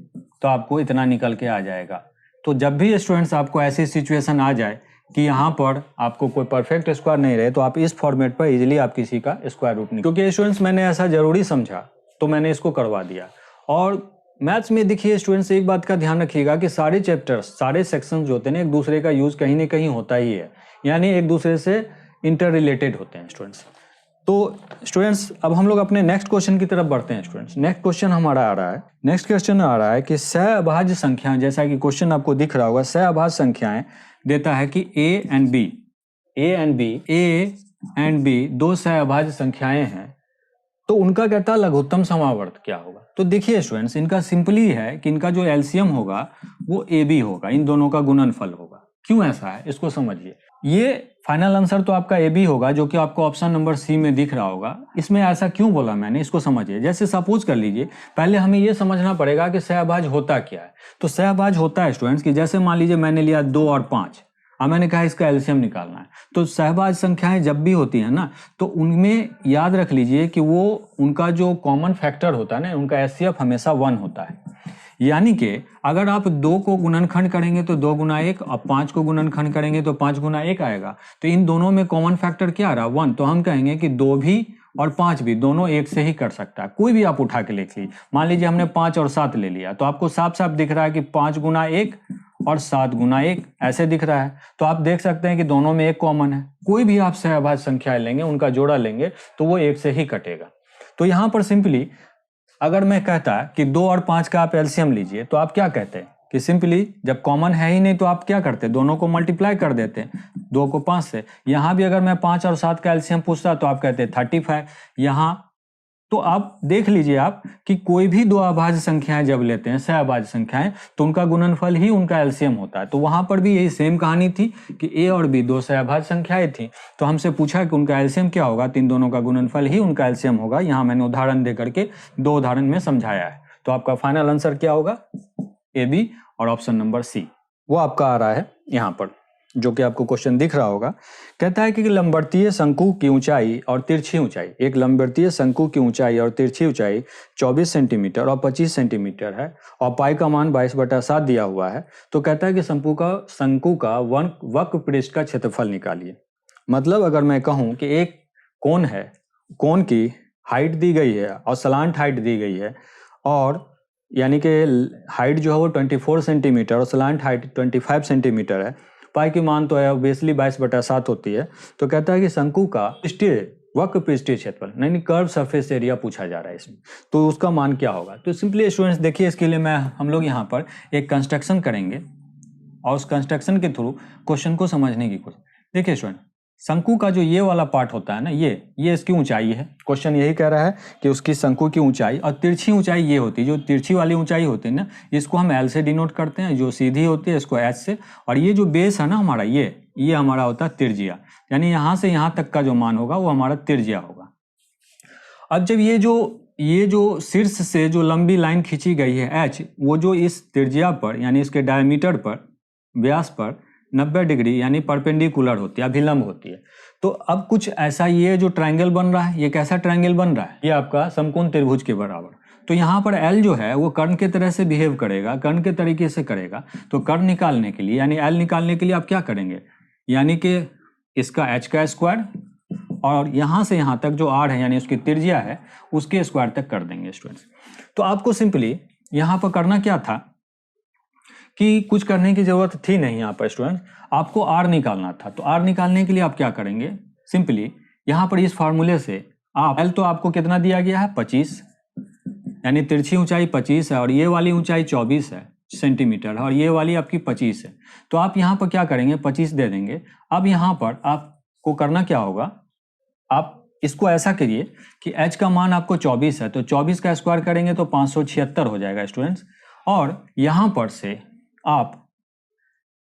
तो आपको इतना निकल के आ जाएगा। तो जब भी स्टूडेंट्स आपको ऐसी सिचुएशन आ जाए कि यहाँ पर आपको कोई परफेक्ट स्क्वायर नहीं रहे तो आप इस फॉर्मेट पर इजीली आप किसी का स्क्वायर रूट नहीं, क्योंकि स्टूडेंट्स मैंने ऐसा जरूरी समझा तो मैंने इसको करवा दिया। और मैथ्स में देखिए स्टूडेंट्स एक बात का ध्यान रखिएगा कि सारे चैप्टर्स, सारे सेक्शंस जो होते हैं ना, एक दूसरे का यूज कहीं ना कहीं होता ही है, यानी एक दूसरे से इंटर रिलेटेड होते हैं स्टूडेंट्स। तो स्टूडेंट्स अब हम लोग अपने नेक्स्ट क्वेश्चन की तरफ बढ़ते हैं स्टूडेंट्स। नेक्स्ट क्वेश्चन हमारा आ रहा है, नेक्स्ट क्वेश्चन आ रहा है कि सहअभाज्य संख्याएं, जैसा कि क्वेश्चन आपको दिख रहा होगा, सहअभाज्य संख्याएं देता है कि ए एंड बी दो सहअभाज्य संख्याएं हैं, तो उनका कहता है लघुत्तम समावर्त क्या होगा। तो देखिए स्टूडेंट्स, इनका सिंपली है कि इनका जो एलसीएम होगा वो ए बी होगा, इन दोनों का गुणनफल होगा। क्यों ऐसा है इसको समझिए। ये फाइनल आंसर तो आपका ए बी होगा, जो कि आपको ऑप्शन नंबर सी में दिख रहा होगा। इसमें ऐसा क्यों बोला मैंने, इसको समझिए। जैसे सपोज कर लीजिए, पहले हमें ये समझना पड़ेगा कि सहअभाज्य होता क्या है। तो सहअभाज्य होता है स्टूडेंट्स कि जैसे मान लीजिए मैंने लिया 2 और 5, अब मैंने कहा इसका एलसीएम निकालना है। तो सहअभाज्य संख्याएं जब भी होती है ना, तो उनमें याद रख लीजिए कि वो उनका जो कॉमन फैक्टर होता है ना, उनका एचसीएफ हमेशा 1 होता है। यानी कि अगर आप 2 को गुणनखंड करेंगे तो 2 गुना 1, और 5 को गुणनखंड करेंगे तो 5 गुना 1 आएगा। तो इन दोनों में कॉमन फैक्टर क्या आ रहा है 1। तो हम कहेंगे कि 2 भी और 5 भी दोनों 1 से ही कर सकता है। कोई भी आप उठा के लिख लीजिए। मान लीजिए हमने 5 और 7 ले लिया, तो आपको साफ साफ दिख रहा है कि 5 गुना 1 और 7 गुना 1 ऐसे दिख रहा है। तो आप देख सकते हैं कि दोनों में 1 कॉमन है। कोई भी आप सहअभाज्य संख्या लेंगे, उनका जोड़ा लेंगे तो वो 1 से ही कटेगा। तो यहाँ पर सिंपली अगर मैं कहता कि 2 और 5 का आप एलसीएम लीजिए, तो आप क्या कहते हैं कि सिंपली जब कॉमन है ही नहीं तो आप क्या करते, दोनों को मल्टीप्लाई कर देते, 2 को 5 से। यहाँ भी अगर मैं 5 और 7 का एलसीएम पूछता तो आप कहते 35। यहाँ तो आप देख लीजिए आप कि कोई भी दो अभाज्य संख्याएं जब लेते हैं, सहअभाज्य संख्याएं, तो उनका गुणनफल ही उनका एलसीएम होता है। तो वहां पर भी यही सेम कहानी थी कि ए और बी दो सहअभाज्य संख्याएं थी, तो हमसे पूछा कि उनका एलसीएम क्या होगा, तो इन दोनों का गुणनफल ही उनका एलसीएम होगा। यहाँ मैंने उदाहरण दे करके 2 उदाहरण में समझाया है। तो आपका फाइनल आंसर क्या होगा, ए बी, और ऑप्शन नंबर सी वो आपका आ रहा है यहाँ पर, जो कि आपको क्वेश्चन दिख रहा होगा। कहता है कि लंबवतीय शंकु की ऊंचाई और तिरछी ऊंचाई, एक लंबवतीय शंकु की ऊंचाई और तिरछी ऊंचाई 24 सेंटीमीटर और 25 सेंटीमीटर है, और पाई का मान 22/7 दिया हुआ है। तो कहता है कि शंकु का वक्र पृष्ठ का क्षेत्रफल निकालिए। मतलब अगर मैं कहूं कि एक कोण है, कोण की हाइट दी गई है और सलांट हाइट दी गई है, और यानी कि हाइट जो है वो 24 सेंटीमीटर और सलांट हाइट 25 सेंटीमीटर है, पाई की मान तो है ऑब्वियसली 22/7 होती है। तो कहता है कि शंकु का वक्र पृष्ठीय क्षेत्रफल, यानी कर्व सरफेस एरिया पूछा जा रहा है इसमें, तो उसका मान क्या होगा। तो सिंपली स्टूडेंट्स देखिए, इसके लिए हम लोग यहाँ पर एक कंस्ट्रक्शन करेंगे और उस कंस्ट्रक्शन के थ्रू क्वेश्चन को समझने की कोशिश। देखिए स्टूडेंट, शंकु का जो ये वाला पार्ट होता है ना, ये इसकी ऊंचाई है। क्वेश्चन यही कह रहा है कि उसकी शंकु की ऊंचाई, और तिरछी ऊंचाई ये होती है, जो तिरछी वाली ऊंचाई होती है ना, इसको हम एल से डिनोट करते हैं, जो सीधी होती है इसको एच से, और ये जो बेस है ना हमारा, ये हमारा होता है त्रिज्या, यानी यहाँ से यहाँ तक का जो मान होगा वो हमारा त्रिज्या होगा। अब जब ये जो शीर्ष से जो लंबी लाइन खींची गई है एच, वो जो इस त्रिज्या पर यानी इसके डायमीटर पर, व्यास पर 90 डिग्री यानी परपेंडिकुलर होती है, अभिलंब होती है। तो अब कुछ ऐसा ये जो ट्रायंगल बन रहा है, ये कैसा ट्रायंगल बन रहा है, ये आपका समकोण त्रिभुज के बराबर। तो यहाँ पर एल जो है वो कर्ण के तरह से बिहेव करेगा, कर्ण के तरीके से करेगा। तो कर्ण निकालने के लिए यानी एल निकालने के लिए आप क्या करेंगे, यानी कि इसका एच का स्क्वायर और यहाँ से यहाँ तक जो आर है यानी उसकी त्रिज्या है उसके स्क्वायर तक कर देंगे स्टूडेंट्स। तो आपको सिंपली यहाँ पर करना क्या था कि कुछ करने की जरूरत थी नहीं यहाँ पर स्टूडेंट, आपको आर निकालना था। तो आर निकालने के लिए आप क्या करेंगे, सिंपली यहाँ पर इस फार्मूले से आप एल तो आपको कितना दिया गया है 25, यानी तिरछी ऊंचाई 25 है और ये वाली ऊंचाई 24 है सेंटीमीटर और ये वाली आपकी 25 है। तो आप यहाँ पर क्या करेंगे 25 दे देंगे। अब यहाँ पर आपको करना क्या होगा, आप इसको ऐसा करिए कि h का मान आपको 24 है, तो 24 का स्क्वायर करेंगे तो 576 हो जाएगा स्टूडेंट्स। और यहाँ पर से आप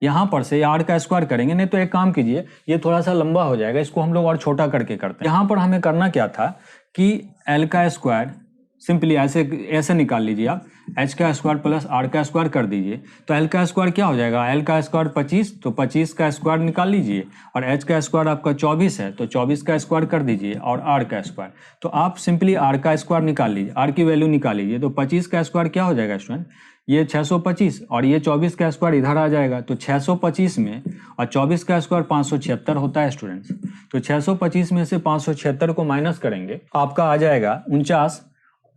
यहाँ पर से r का स्क्वायर करेंगे, नहीं तो एक काम कीजिए, ये थोड़ा सा लंबा हो जाएगा, इसको हम लोग और छोटा करके करते हैं। यहाँ पर हमें करना क्या था कि l का स्क्वायर सिंपली ऐसे निकाल लीजिए आप, h का स्क्वायर प्लस r का स्क्वायर कर दीजिए, तो l का स्क्वायर क्या हो जाएगा, l का स्क्वायर 25, तो 25 का स्क्वायर निकाल लीजिए, और h का स्क्वायर आपका 24 है, तो 24 का स्क्वायर कर दीजिए, और r का स्क्वायर, तो आप सिंपली r का स्क्वायर निकाल लीजिए, r की वैल्यू निकाल लीजिए, तो 25 का स्क्वायर क्या हो जाएगा स्टूडेंट, ये 625, और ये 24 का स्क्वायर इधर आ जाएगा, तो 625 में और 24 का स्क्वायर 576 होता है स्टूडेंट्स, तो 625 में से 576 को माइनस करेंगे, आपका आ जाएगा 49,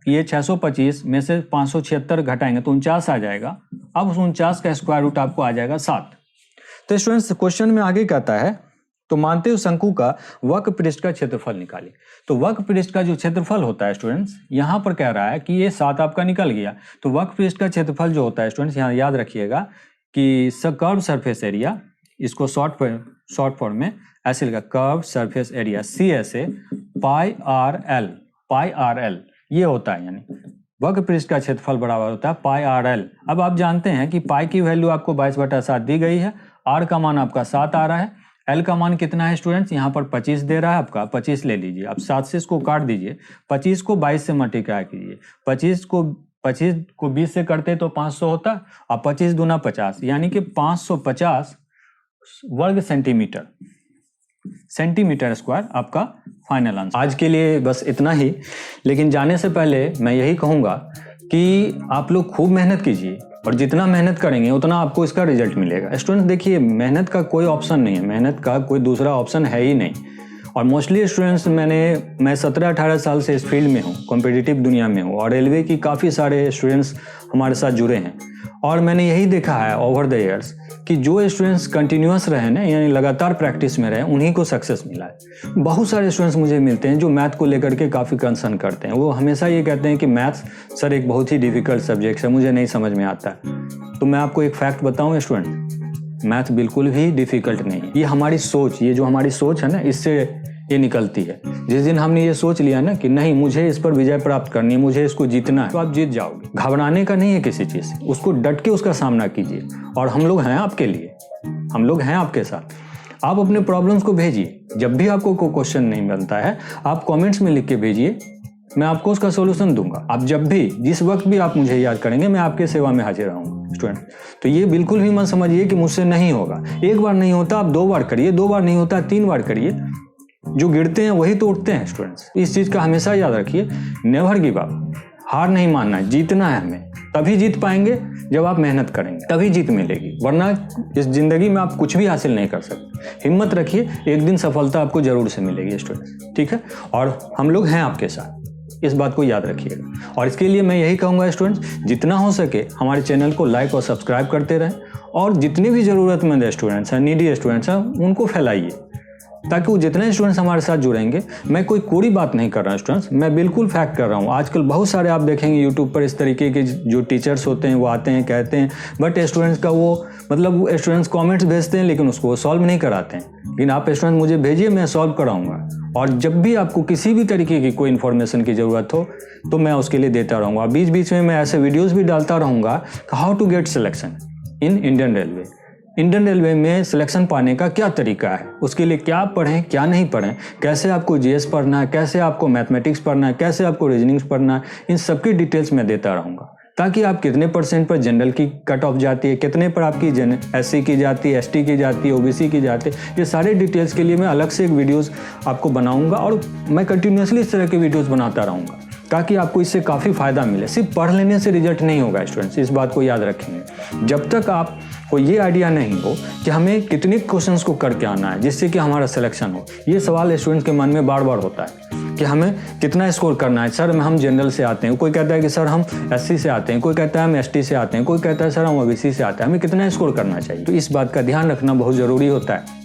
ये 625 में से 576 घटाएंगे तो 49 आ जाएगा। अब उस 49 का स्क्वायर रूट आपको आ जाएगा 7। तो स्टूडेंट्स क्वेश्चन में आगे कहता है, तो मानते हुए शंकु का वक्र पृष्ठ का क्षेत्रफल निकालिए। तो वक्र पृष्ठ का जो क्षेत्रफल होता है स्टूडेंट्स, यहाँ पर कह रहा है कि ये 7 आपका निकल गया, तो वक्र पृष्ठ का क्षेत्रफल जो होता है स्टूडेंट्स, यहाँ याद रखिएगा कि कर्व सरफेस एरिया, इसको शॉर्ट फॉर्म में ऐसे लिखा, कर्व सरफेस एरिया CSA पाई आर एल ये होता है, यानी वक्र पृष्ठ का क्षेत्रफल बराबर होता है पाई आर एल। अब आप जानते हैं कि पाई की वैल्यू आपको 22/7 दी गई है, आर का मान आपका 7 आ रहा है, एल का मान कितना है स्टूडेंट्स, यहाँ पर 25 दे रहा है आपका, 25 ले लीजिए, आप 7 से इसको काट दीजिए, 25 को 22 से मल्टीप्लाई कीजिए, 25 को 20 से करते तो 500 होता, और 25 दूना 50, यानी कि 550 वर्ग सेंटीमीटर स्क्वायर आपका फाइनल आंसर। आज के लिए बस इतना ही, लेकिन जाने से पहले मैं यही कहूँगा कि आप लोग खूब मेहनत कीजिए, और जितना मेहनत करेंगे उतना आपको इसका रिजल्ट मिलेगा। स्टूडेंट देखिए, मेहनत का कोई ऑप्शन नहीं है, मेहनत का कोई दूसरा ऑप्शन है ही नहीं। और मोस्टली स्टूडेंट्स मैं 17-18 साल से इस फील्ड में हूँ, कॉम्पिटिटिव दुनिया में हूँ, और रेलवे की काफ़ी सारे स्टूडेंट्स हमारे साथ जुड़े हैं, और मैंने यही देखा है ओवर द ईयर्स कि जो स्टूडेंट्स कंटिन्यूअस रहे ना, यानी लगातार प्रैक्टिस में रहे, उन्हीं को सक्सेस मिला है। बहुत सारे स्टूडेंट्स मुझे मिलते हैं जो मैथ को लेकर के काफ़ी कंसर्न करते हैं, वो हमेशा ये कहते हैं कि मैथ्स सर एक बहुत ही डिफिकल्ट सब्जेक्ट है, मुझे नहीं समझ में आता है। तो मैं आपको एक फैक्ट बताऊँ स्टूडेंट, मैथ बिल्कुल भी डिफिकल्ट नहीं है। ये हमारी सोच, ये जो हमारी सोच है ना, इससे ये निकलती है। जिस दिन हमने ये सोच लिया ना कि नहीं मुझे इस पर विजय प्राप्त करनी है, मुझे इसको जीतना है, तो आप जीत जाओगे। घबराने का नहीं है किसी चीज़ से, उसको डट के उसका सामना कीजिए, और हम लोग हैं आपके लिए, हम लोग हैं आपके साथ। आप अपने प्रॉब्लम्स को भेजिए, जब भी आपको कोई क्वेश्चन नहीं बनता है आप कमेंट्स में लिख के भेजिए, मैं आपको उसका सोल्यूशन दूंगा। आप जब भी जिस वक्त भी आप मुझे याद करेंगे, मैं आपके सेवा में हाजिर रहूंगा स्टूडेंट। तो ये बिल्कुल भी मत समझिए कि मुझसे नहीं होगा। एक बार नहीं होता आप 2 बार करिए, 2 बार नहीं होता 3 बार करिए। जो गिरते हैं वही तो उठते हैं स्टूडेंट्स, इस चीज़ का हमेशा याद रखिए। नेवर गिव अप, हार नहीं मानना है, जीतना है हमें। तभी जीत पाएंगे जब आप मेहनत करेंगे, तभी जीत मिलेगी, वरना इस जिंदगी में आप कुछ भी हासिल नहीं कर सकते। हिम्मत रखिए, एक दिन सफलता आपको जरूर से मिलेगी स्टूडेंट्स, ठीक है। और हम लोग हैं आपके साथ, इस बात को याद रखिएगा। और इसके लिए मैं यही कहूँगा स्टूडेंट्स, जितना हो सके हमारे चैनल को लाइक और सब्सक्राइब करते रहें, और जितने भी ज़रूरतमंद स्टूडेंट्स हैं, नीडी स्टूडेंट्स हैं, उनको फैलाइए, ताकि वो जितने स्टूडेंट्स हमारे साथ जुड़ेंगे। मैं कोई कोरी बात नहीं कर रहा स्टूडेंट्स, मैं बिल्कुल फैक्ट कर रहा हूँ। आजकल बहुत सारे आप देखेंगे यूट्यूब पर इस तरीके के जो टीचर्स होते हैं, वो आते हैं कहते हैं, बट स्टूडेंट्स का वो मतलब स्टूडेंट्स कमेंट्स भेजते हैं, लेकिन उसको सॉल्व नहीं कराते हैं। लेकिन आप स्टूडेंट मुझे भेजिए, मैं सॉल्व कराऊंगा। और जब भी आपको किसी भी तरीके की कोई इन्फॉर्मेशन की ज़रूरत हो तो मैं उसके लिए देता रहूँगा। बीच बीच में मैं ऐसे वीडियोज़ भी डालता रहूँगा, how to get selection in Indian railway. Indian railway में सिलेक्शन पाने का क्या तरीका है, उसके लिए क्या पढ़ें क्या नहीं पढ़ें, कैसे आपको जीएस पढ़ना है, कैसे आपको मैथमेटिक्स पढ़ना है, कैसे आपको रीजनिंग्स पढ़ना है, इन सबकी डिटेल्स मैं देता रहूँगा। ताकि आप कितने % पर जनरल की कट ऑफ जाती है, कितने पर आपकी SC की जाती है, ST की जाती है, OBC की जाती है, ये सारे डिटेल्स के लिए मैं अलग से एक वीडियोज़ आपको बनाऊँगा। और मैं कंटिन्यूसली इस तरह के वीडियोज़ बनाता रहूँगा, ताकि आपको इससे काफ़ी फ़ायदा मिले। सिर्फ पढ़ लेने से रिजल्ट नहीं होगा स्टूडेंट्स, इस बात को याद रखेंगे। जब तक आपको ये आइडिया नहीं हो कि हमें कितने क्वेश्चंस को करके आना है जिससे कि हमारा सिलेक्शन हो, ये सवाल स्टूडेंट्स के मन में बार बार होता है कि हमें कितना स्कोर करना है। सर हम जनरल से आते हैं, कोई कहता है कि सर हम SC से आते हैं, कोई कहता है हम ST से आते हैं, कोई कहता है सर हम OBC से आते हैं, हमें कितना स्कोर करना चाहिए। तो इस बात का ध्यान रखना बहुत ज़रूरी होता है।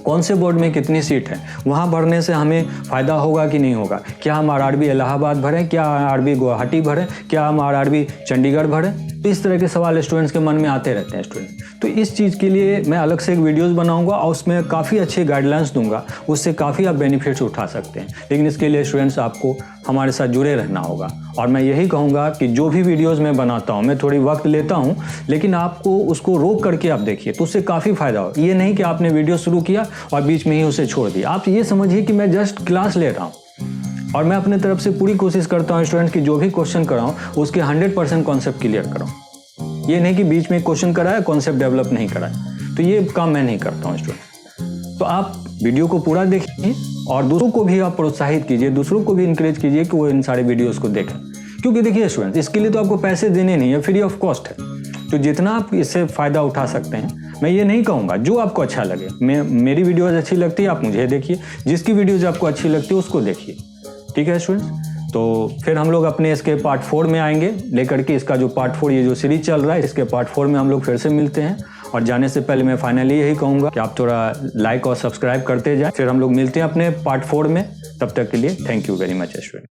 कौन से बोर्ड में कितनी सीट है, वहाँ भरने से हमें फ़ायदा होगा कि नहीं होगा। क्या हम RRB इलाहाबाद भरें, क्या RRB गुवाहाटी भरें, क्या हम RRB चंडीगढ़ भरें। इस तरह के सवाल स्टूडेंट्स के मन में आते रहते हैं स्टूडेंट। तो इस चीज़ के लिए मैं अलग से एक वीडियोस बनाऊंगा और उसमें काफ़ी अच्छे गाइडलाइंस दूंगा, उससे काफ़ी आप बेनिफिट्स उठा सकते हैं। लेकिन इसके लिए स्टूडेंट्स आपको हमारे साथ जुड़े रहना होगा। और मैं यही कहूँगा कि जो भी वीडियोज़ मैं बनाता हूँ, मैं थोड़ी वक्त लेता हूँ, लेकिन आपको उसको रोक करके आप देखिए तो उससे काफ़ी फ़ायदा हो। ये नहीं कि आपने वीडियो शुरू किया और बीच में ही उसे छोड़ दिया। आप ये समझिए कि मैं जस्ट क्लास ले रहा हूँ और मैं अपने तरफ से पूरी कोशिश करता हूँ स्टूडेंट की जो भी क्वेश्चन कराऊँ उसके 100% कॉन्सेप्ट क्लियर कराऊँ। ये नहीं कि बीच में क्वेश्चन कराया कॉन्सेप्ट डेवलप नहीं कराया, तो ये काम मैं नहीं करता हूँ स्टूडेंट। तो आप वीडियो को पूरा देखिए और दूसरों को भी आप प्रोत्साहित कीजिए, दूसरों को भी इंकरेज कीजिए कि वो इन सारे वीडियोज़ को देखें। क्योंकि देखिए स्टूडेंट, इसके लिए तो आपको पैसे देने नहीं है, फ्री ऑफ कॉस्ट है। तो जितना आप इससे फ़ायदा उठा सकते हैं, मैं ये नहीं कहूँगा, जो आपको अच्छा लगे। मेरी वीडियोज़ अच्छी लगती है आप मुझे देखिए, जिसकी वीडियोज़ आपको अच्छी लगती है उसको देखिए। ठीक है स्टूडेंट्स, तो फिर हम लोग अपने इसके पार्ट 4 में आएंगे लेकर के। इसका जो पार्ट 4 ये जो सीरीज चल रहा है, इसके पार्ट 4 में हम लोग फिर से मिलते हैं। और जाने से पहले मैं फाइनली यही कहूँगा कि आप थोड़ा लाइक और सब्सक्राइब करते जाएं। फिर हम लोग मिलते हैं अपने पार्ट 4 में। तब तक के लिए thank you very much student.